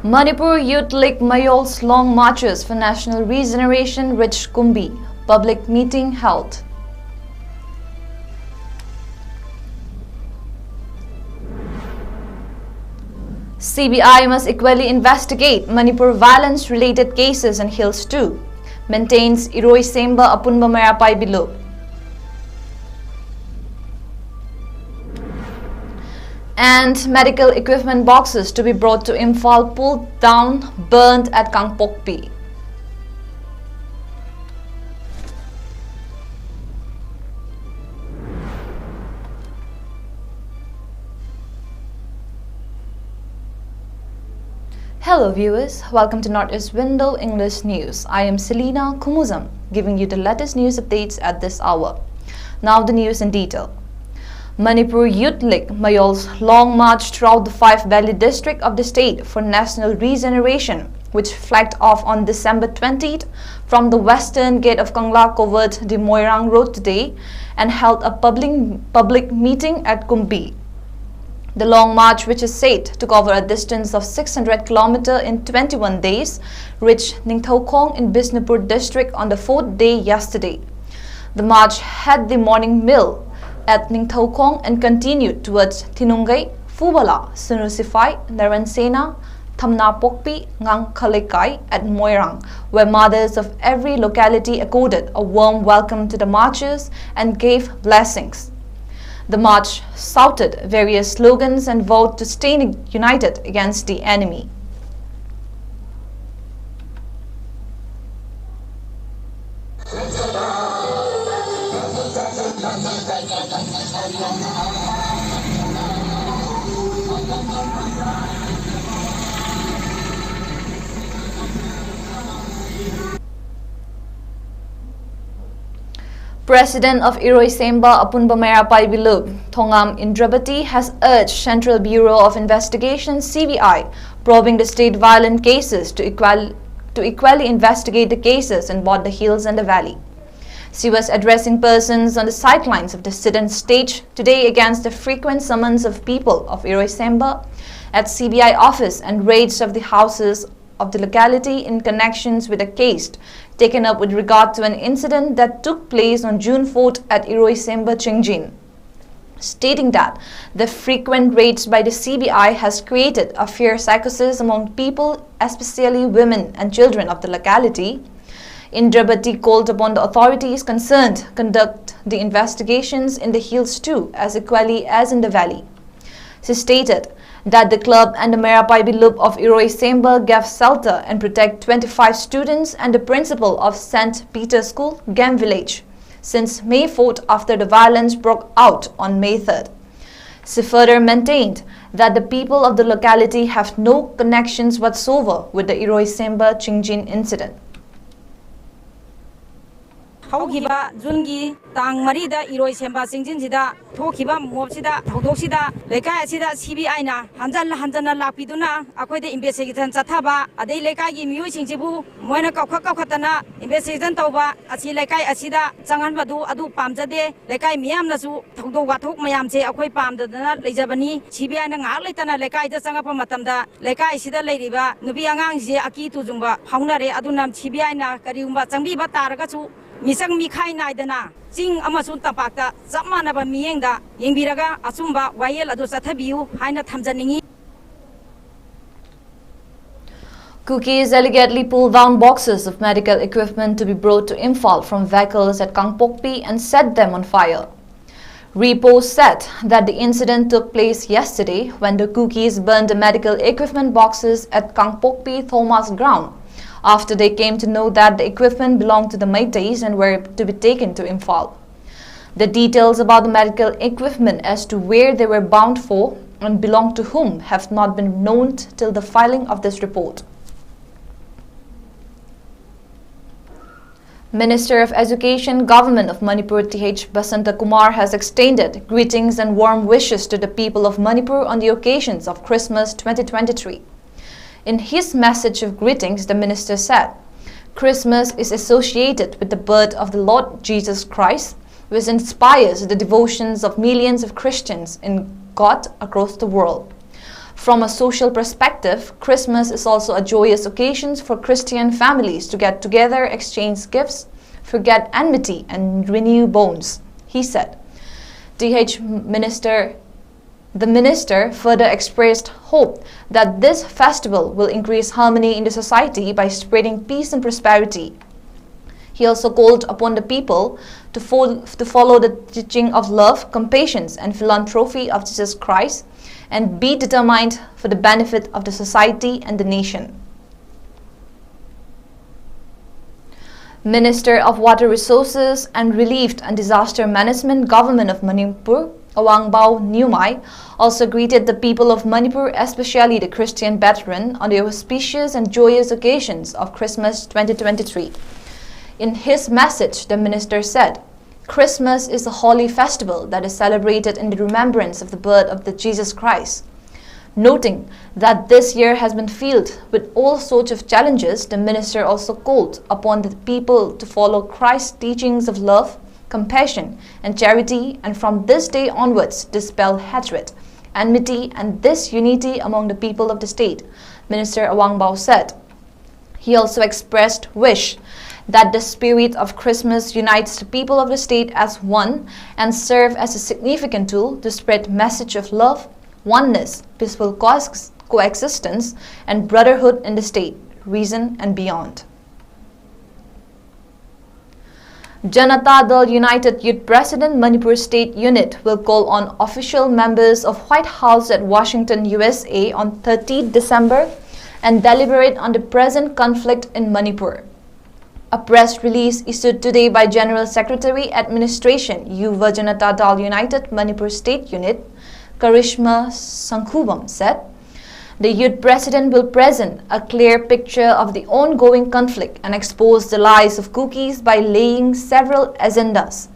Manipur Youth League Mayol's long marches for national regeneration reached Kumbi. Public meeting held. CBI must equally investigate Manipur violence-related cases and hills too, maintains 𝐋𝐢𝐯𝐬 𝐴𝐕. And medical equipment boxes to be brought to Imphal pulled down, burned at 𝐶𝐤𝐃𝐵. Hello viewers, welcome to Northeast Window English News. I am CELINA 𝐂𝐿𝐷, giving you the latest news updates at this hour. Now the news in detail. Manipur Youth League Mayol's long march throughout the Five Valley district of the state for national regeneration, which flagged off on December 20th from the western gate of Kangla covered the Moirang Road today and held a public meeting at Kumbi. The long march, which is said to cover a distance of 600 km in 21 days, reached 𝐶𝐄𝐂 in Bisnupur district on the 4th day yesterday. The march had the morning meal at 𝐶𝐄𝐂 and continued towards Thinungai, Phubala, Sunusifai, Naransena, Thamnapokpi, 𝐵𝐻𝐿𝐴𝐾𝐼 at Moirang, where mothers of every locality accorded a warm welcome to the marchers and gave blessings. The march shouted various slogans and vowed to stay united against the enemy. President of 𝐋𝐢𝐯𝐬 𝐴𝐕 Thongam Indrabati has urged Central Bureau of Investigation (CBI) probing the state violent cases to equally investigate the cases in both the hills and the valley. She was addressing persons on the sidelines of the sit-in stage today against the frequent summons of people of 𝐋𝐢𝐯𝐬 at CBI office and raids of the houses of the locality in connections with a case taken up with regard to an incident that took place on June 4th at 𝐋𝐢𝐯𝐬 Chingjin, stating that the frequent raids by the CBI has created a fear psychosis among people, especially women and children of the locality. Indrabati called upon the authorities concerned to conduct the investigations in the hills too as equally as in the valley. She stated that the club and the 𝐴𝐕 of 𝐋𝐢𝐯𝐬 gave shelter and protect 25 students and the principal of St. Peter's School, Gem Village, since May 4th after the violence broke out on May 3rd. She further maintained that the people of the locality have no connections whatsoever with the 𝐋𝐢𝐯𝐬 Chingjin incident. Haukiba Jungi Tang Marida 𝐋𝐢𝐯𝐬 Chingjin Thokiba Mobsida Thoksida Lekai Sida CBI na Hanjana Lapiduna Akoide investigation Sataba Ade Lekai Mu Chinjibu Moina Kakatana investigation Toba Asi Lekai Asida Sangan Badu Adu Pamjade Lekai Miam Nasu Thodo Watok Mayamse Akoi Pamdana Lejabani CBI na Arletana Lekai the Sangapa Matamda Lekai Sida Ladiba Nubiangang Aki Tuzumba Haunare Adunam CBI na Kariumba Sangiba Taragasu Misang Mikai Naidana, Sing Amasun Tapakta, Zamanaba Mienga, Yingbiraga, Asumba, Wayel Adusatabiu, Haina Tamzaningi. Cookies allegedly pulled down boxes of medical equipment to be brought to Imphal from vehicles at 𝐶𝐤𝐃𝐵 and set them on fire. Reports said that the incident took place yesterday when the cookies burned the medical equipment boxes at 𝐶𝐤𝐃𝐵 Thomas ground, after they came to know that the equipment belonged to the Meiteis and were to be taken to Imphal. The details about the medical equipment as to where they were bound for and belonged to whom have not been known till the filing of this report. Minister of Education, Government of Manipur T.H. Basantakumar has extended greetings and warm wishes to the people of Manipur on the occasions of Christmas 2023. In his message of greetings, the minister said, Christmas is associated with the birth of the Lord Jesus Christ, which inspires the devotions of millions of Christians in God across the world. From a social perspective, Christmas is also a joyous occasion for Christian families to get together, exchange gifts, forget enmity, and renew bonds, he said. The minister further expressed hope that this festival will increase harmony in the society by spreading peace and prosperity. He also called upon the people to follow the teaching of love, compassion, and philanthropy of Jesus Christ, and be determined for the benefit of the society and the nation. Minister of Water Resources and Relief and Disaster Management, Government of Manipur, 𝐂𝐤𝐸𝐬, also greeted the people of Manipur, especially the Christian brethren, on the auspicious and joyous occasions of Christmas 2023. In his message, the minister said, Christmas is a holy festival that is celebrated in the remembrance of the birth of the Jesus Christ. Noting that this year has been filled with all sorts of challenges, the minister also called upon the people to follow Christ's teachings of love, compassion, and charity, and from this day onwards dispel hatred, enmity, and disunity among the people of the state, Minister 𝐂𝐤𝐸𝐬 said. He also expressed wish that the spirit of Christmas unites the people of the state as one and serve as a significant tool to spread message of love, oneness, peaceful coexistence, and brotherhood in the state, region, and beyond. Janata Dal United Youth President Manipur State Unit will call on official members of White House at Washington, USA on 30 December and deliberate on the present conflict in Manipur. A press release issued today by General Secretary Administration Yuva Janata Dal United Manipur State Unit, 𝐋𝐢𝐯𝐞 Sangkhubam, said, the youth president will present a clear picture of the ongoing conflict and expose the lies of cookies by laying several agendas.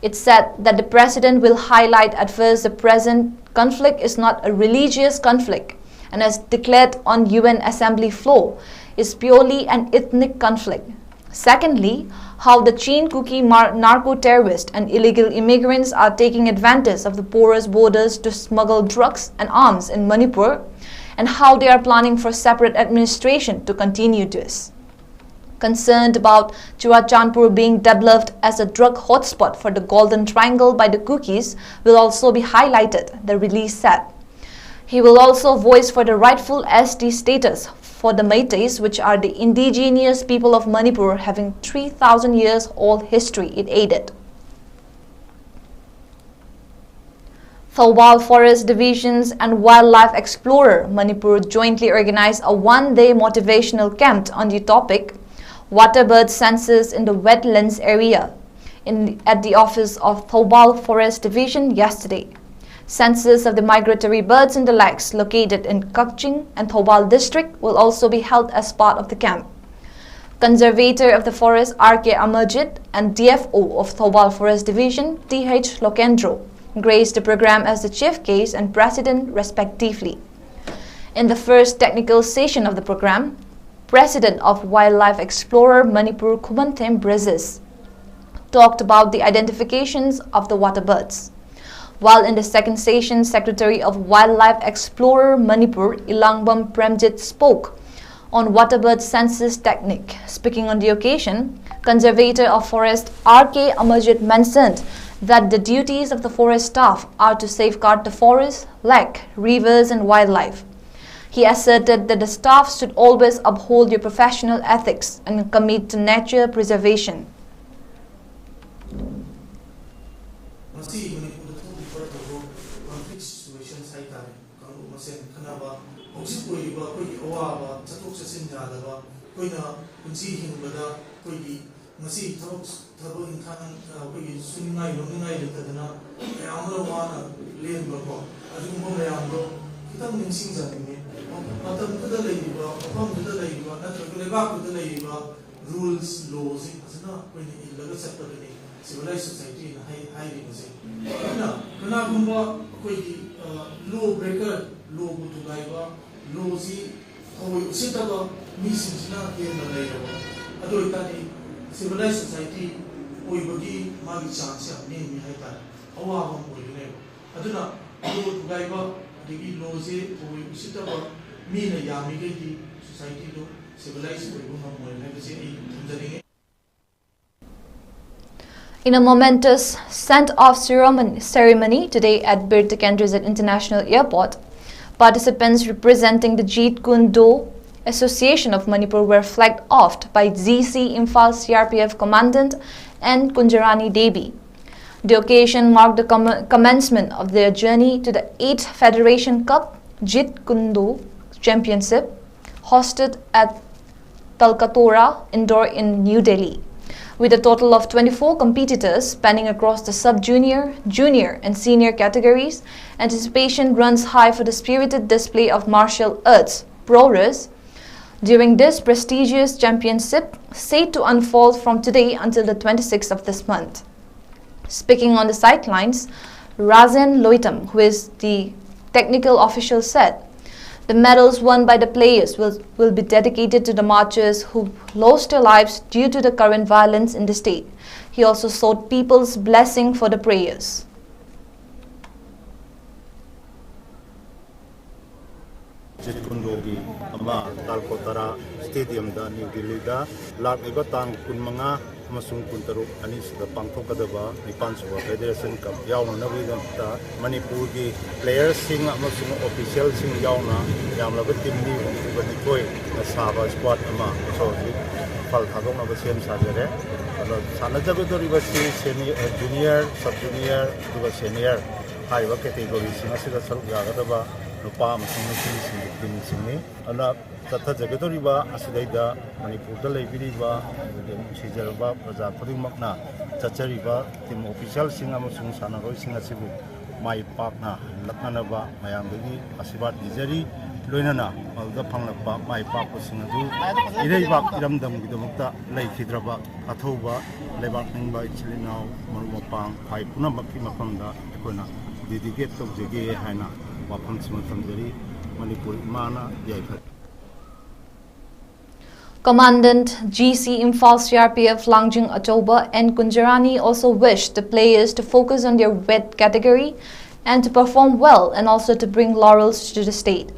It said that the president will highlight at first the present conflict is not a religious conflict and as declared on UN Assembly floor is purely an ethnic conflict. Secondly, how the 𝐶hIN narco-terrorists and illegal immigrants are taking advantage of the porous borders to smuggle drugs and arms in Manipur, and how they are planning for separate administration to continue this. Concerned about Churachandpur being developed as a drug hotspot for the Golden Triangle by the cookies will also be highlighted, the release said. He will also voice for the rightful ST status for the Meiteis, which are the indigenous people of Manipur having 3,000 years old history, it added. Thoubal Forest Divisions and Wildlife Explorer Manipur jointly organized a one-day motivational camp on the topic Water Bird Census in the Wetlands Area at the office of Thoubal Forest Division yesterday. Census of the migratory birds in the lakes located in 𝐶hIN and Thoubal district will also be held as part of the camp. Conservator of the forest 𝐷𝐾 and DFO of Thoubal Forest Division TH Lokendro graced the program as the chief case and president respectively. In the first technical session of the program, President of Wildlife Explorer Manipur Kumantham Brizes talked about the identifications of the water birds. While in the second session, Secretary of Wildlife Explorer Manipur Ilangbam Premjit spoke on water bird census technique. Speaking on the occasion, Conservator of Forest 𝐷𝐾 mentioned that the duties of the forest staff are to safeguard the forest, lake, rivers, and wildlife. He asserted that the staff should always uphold their professional ethics and commit to nature preservation. ngasi thabo inthang koi suningai loningai letadana ayamro wana len bako adumbo mayamro kitang ningsing jani matam kada leiba apam kada leiba natra leba kada leiba rules laws asana koi ni ilaga sappadani civilized society na hai ni mase kana gumba koi law breaker law butu gaiba law si koi usitaba mi sinjina na leiba ado itani civilized society oibagi magi chance ya ne mi hai ta awa bam oine aduna do gaiba ꯑꯗꯒꯤ ꯂꯣꯁꯦ ꯊꯧꯑꯣꯏ ꯎꯁꯤꯠꯇꯕ ꯃꯤꯅ ꯌꯥꯝꯃꯤꯈꯩꯗꯤ ꯁꯣꯁꯥꯏꯇꯤꯗꯣ ꯁꯤꯚꯤꯂꯥꯏꯁ ꯑꯣꯏꯕ ꯉꯝꯃꯣꯏ ꯍꯥꯏꯕꯁꯦ ꯑꯩ ꯊꯝꯖꯅꯤꯡꯉꯤ. In a momentous send-off ceremony today at Bir Tikendrizat International Airport, participants representing the 𝐍𝐞𝐰𝐬 Association of Manipur were flagged off by 𝐍𝐶 CRPF Commandant 𝐁𝐫𝐸 Devi. The occasion marked the commencement of their journey to the 8th Federation Cup 𝐍𝐞𝐰𝐬 Championship, hosted at Talkatora Indoor in New Delhi. With a total of 24 competitors spanning across the sub-junior, junior and senior categories, anticipation runs high for the spirited display of martial arts prowess during this prestigious championship, set to unfold from today until the 26th of this month. Speaking on the sidelines, Razen Loitam, who is the technical official, said, "The medals won by the players will be dedicated to the marchers who lost their lives due to the current violence in the state." He also sought people's blessing for the prayers. 𝐍𝐞𝐰𝐬 Talkotara Stadium da New Delhi da lakiba tang 15 amasung 13 anisida pangthokadaba nipansuba Federation Cup yauna nabidamta Manipur gi players sing amasung official sing yauna yamlaba team ni ubani na saba squad ama so fal thadong na sem sajare sanajabadori senior junior sub junior duga senior haiba category sing asida saruk yagadaba nupa amasung team singni ana Tata Jagadoriba, Asidaida, Manipur, Labiriba, Sijaraba, Praja Purimakna, Chachariba, Team Official Singamusung Sanaro Singasibu, My Partner, Lakanaba, Mayangagi, Asibat Nizari, Luinana, Alda Panglapa, My Papa Singadu, Ireba, Iramdam, Vidamukta, Lake Hidraba, Atoba, Lebakinba, CELINA, Marumopang, Paipuna Makimapanda, Ekona, dedicate of the Gay Hana, Wapam Simatanjari, Manipur Mana, Yaikat. Commandant 𝐺C Imphal CRPF Langjing Atoba and Kunjarani also wished the players to focus on their weight category and to perform well and also to bring laurels to the state.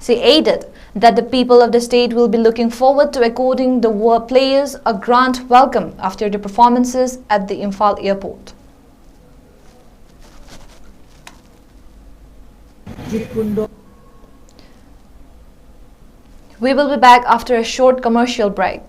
She added that the people of the state will be looking forward to according the players a grand welcome after the performances at the Imphal airport. We will be back after a short commercial break.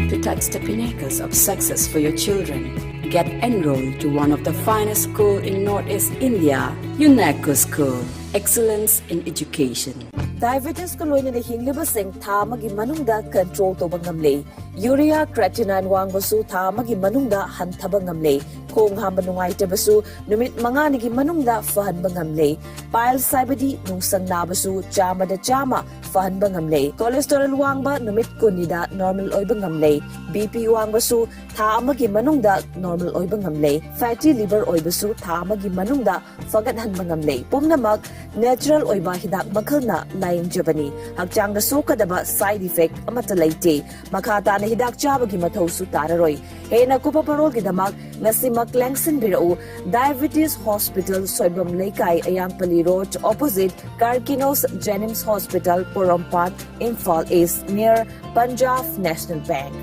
To touch the pinnacles of success for your children, get enrolled to one of the finest schools in Northeast India, 𝐶𝐤𝐈 School. Excellence in Education. Diabetes ko loy na hinglibasing tamagi manungda control to bangamle. Urea creatinine wangbasu tamagi manungda hantaba ngamle. Kung hamanungay tabasu numit mga nigi manungda fahan bangamle. Pile saibadi nungsang nabasu chama da chama fahan bangamle. Cholesterol wangba numit kunida normal oy bangamle. BP wangbasu tamagi manungda normal oy bangamle. Fatty liver oy basu tamagi manungda fagadhan bangamle. Pumnamag natural oy ba hidak makalna layang jabani. Hagchang na sukadaba side effect amata laite. Makata na hidak chabagi mathaw su tararoy. Hey nagkupaparol gidamag ngasi maklengsin birao Diabetes Hospital Soibam Lekay Ayampali Road opposite Karkinos Jennings Hospital Porompat Imphal East near Punjab National Bank.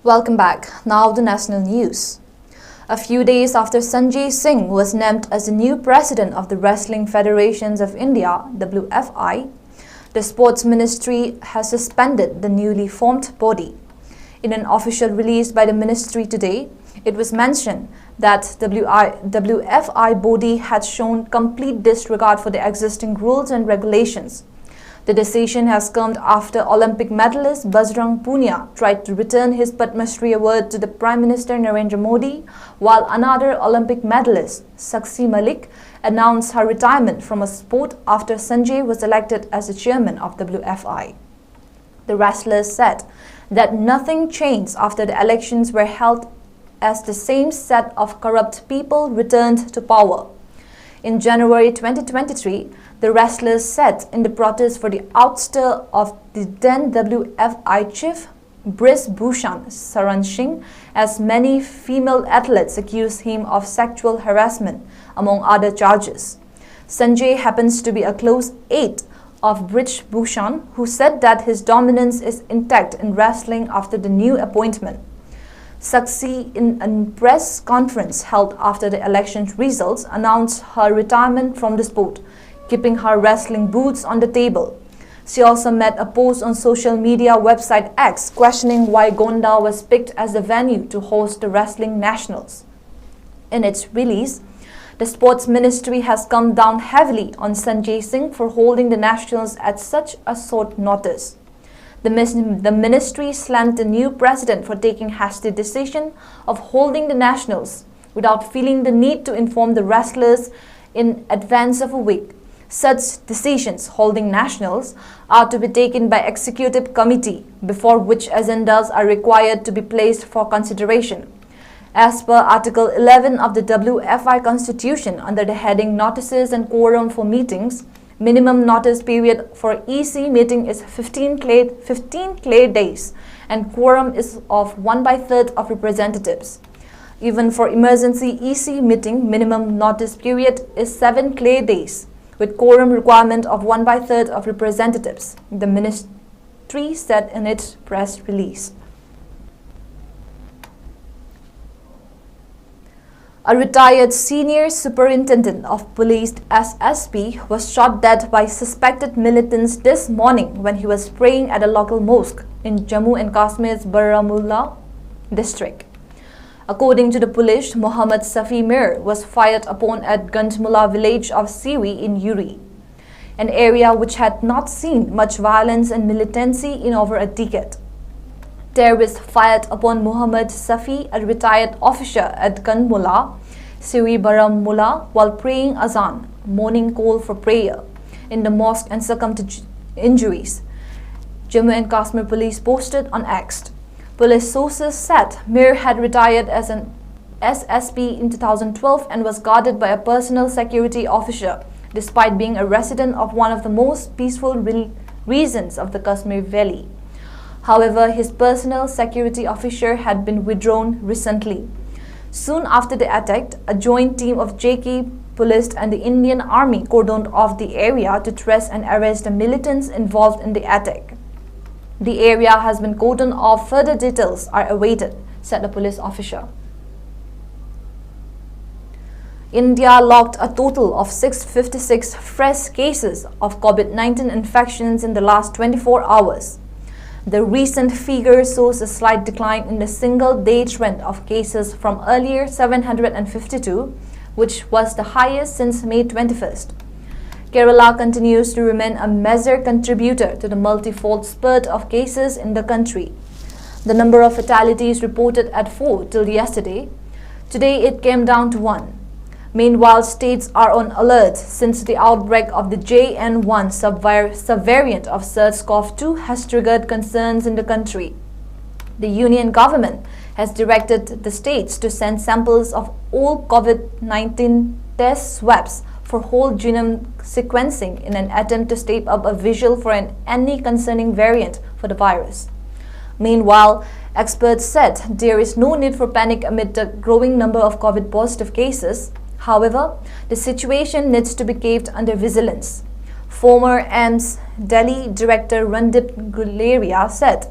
Welcome back. Now the national news. A few days after Sanjay Singh was named as the new president of the Wrestling Federations of India, WFI, the Sports Ministry has suspended the newly formed body. In an official release by the ministry today, it was mentioned that WFI body had shown complete disregard for the existing rules and regulations. The decision has come after Olympic medalist Bajrang Punia tried to return his Padma Shri award to the Prime Minister Narendra Modi, while another Olympic medalist, Sakshi Malik, announced her retirement from a sport after Sanjay was elected as the chairman of WFI. The wrestlers said that nothing changed after the elections were held as the same set of corrupt people returned to power. In January 2023, the wrestlers sat in the protest for the ouster of the then WFI chief Brisbhushan Saran Singh, as many female athletes accused him of sexual harassment, among other charges. Sanjay happens to be a close aide of Brisbhushan, who said that his dominance is intact in wrestling after the new appointment. 𝐋𝐢𝐯𝐞, in a press conference held after the election results, announced her retirement from the sport, keeping her wrestling boots on the table. She also made a post on social media website X questioning why Gonda was picked as the venue to host the wrestling nationals. In its release, the sports ministry has come down heavily on Sanjay Singh for holding the nationals at such a short notice. The ministry slammed the new president for taking hasty decision of holding the nationals without feeling the need to inform the wrestlers in advance of a week. Such decisions holding nationals are to be taken by executive committee, before which agendas are required to be placed for consideration. As per Article 11 of the WFI Constitution, under the heading Notices and Quorum for Meetings, minimum notice period for EC meeting is 15 clear days, and quorum is of 1/3 of representatives. Even for emergency EC meeting, minimum notice period is 7 clear days, with quorum requirement of 1/3 of representatives, the ministry said in its press release. A retired senior superintendent of police SSP was shot dead by suspected militants this morning when he was praying at a local mosque in Jammu and Kashmir's Baramulla district. According to the police, Mohammed Safi Mir was fired upon at Gunjmula village of Siwi in Uri, an area which had not seen much violence and militancy in over a decade. Terrorists fired upon Mohammed Safi, a retired officer at Gunjmula, Siwi Baramulla, while praying azan, morning call for prayer, in the mosque and succumbed to injuries. Jammu and Kashmir police posted on X. Police sources said Mir had retired as an SSP in 2012 and was guarded by a personal security officer, despite being a resident of one of the most peaceful regions of the Kashmir Valley. However, his personal security officer had been withdrawn recently. Soon after the attack, a joint team of JK police and the Indian Army cordoned off the area to trace and arrest the militants involved in the attack. The area has been cordoned off. Further details are awaited, said a police officer. India logged a total of 656 fresh cases of COVID-19 infections in the last 24 hours. The recent figure shows a slight decline in the single-day trend of cases from earlier 752, which was the highest since May 21st. Kerala continues to remain a major contributor to the multifold spurt of cases in the country. The number of fatalities reported at 4 till yesterday. Today it came down to 1. Meanwhile, states are on alert since the outbreak of the JN1 subvariant of SARS-CoV-2 has triggered concerns in the country. The union government has directed the states to send samples of all COVID-19 test swabs for whole genome sequencing in an attempt to step up a visual for any concerning variant for the virus. Meanwhile, experts said there is no need for panic amid the growing number of COVID-positive cases. However, the situation needs to be kept under vigilance. Former AIIMS Delhi Director Randeep Guleria said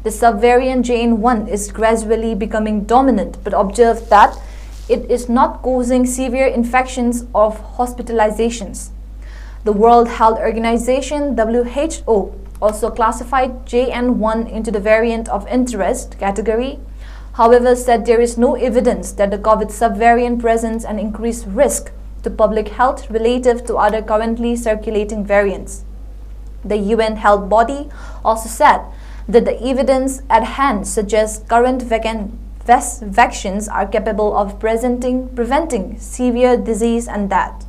the subvariant JN1 is gradually becoming dominant, but observed that it is not causing severe infections or hospitalizations. The World Health Organization (WHO) also classified JN1 into the variant of interest category, however said there is no evidence that the COVID subvariant presents an increased risk to public health relative to other currently circulating variants. The UN health body also said that the evidence at hand suggests current vaccines are capable of preventing severe disease and death.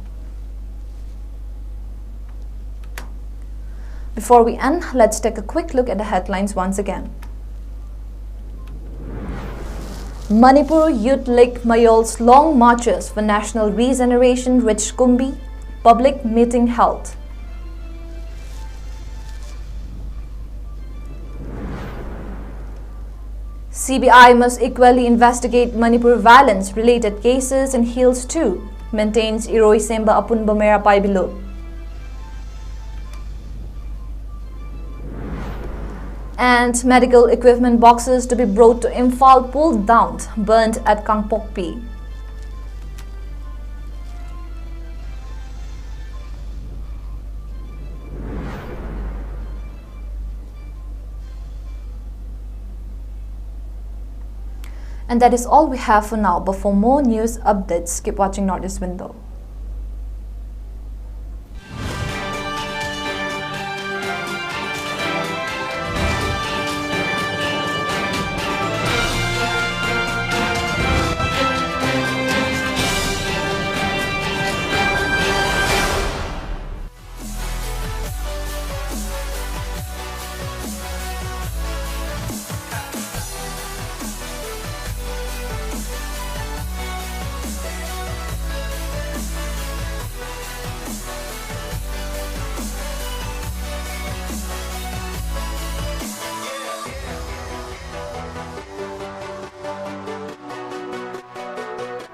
Before we end, let's take a quick look at the headlines once again. Manipur Youth League Mayol's long marches for national regeneration reached 𝐂𝐲𝐯, public meeting held. CBI must equally investigate Manipur violence-related cases in Hills too, maintains 𝐂𝐲𝐯𝐬 Apunba Meirapaibilo. And medical equipment boxes to be brought to Imphal pulled down, burnt at Kangpokpi. And that is all we have for now, but for more news updates, keep watching Northeast Window.